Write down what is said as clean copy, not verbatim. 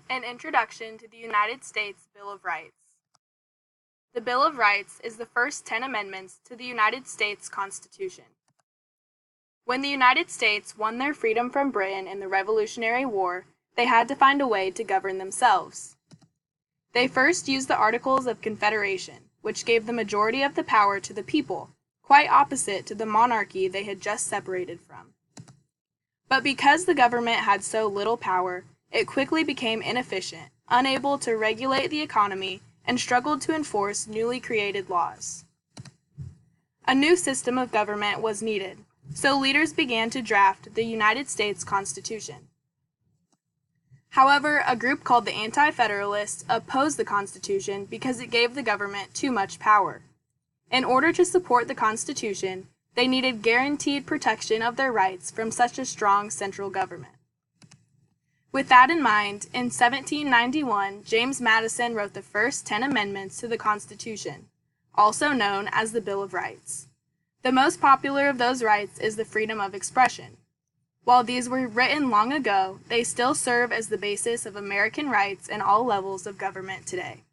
An Introduction to the United States Bill of Rights. The Bill of Rights is the first 10 amendments to the United States Constitution. When the United States won their freedom from Britain in the Revolutionary War, they had to find a way to govern themselves. They first used the Articles of Confederation, which gave the majority of the power to the people, quite opposite to the monarchy they had just separated from. But because the government had so little power, it quickly became inefficient, unable to regulate the economy, and struggled to enforce newly created laws. A new system of government was needed, so leaders began to draft the United States Constitution. However, a group called the Anti-Federalists opposed the Constitution because it gave the government too much power. In order to support the Constitution, they needed guaranteed protection of their rights from such a strong central government. With that in mind, in 1791, James Madison wrote the first 10 amendments to the Constitution, also known as the Bill of Rights. The most popular of those rights is the freedom of expression. While these were written long ago, they still serve as the basis of American rights in all levels of government today.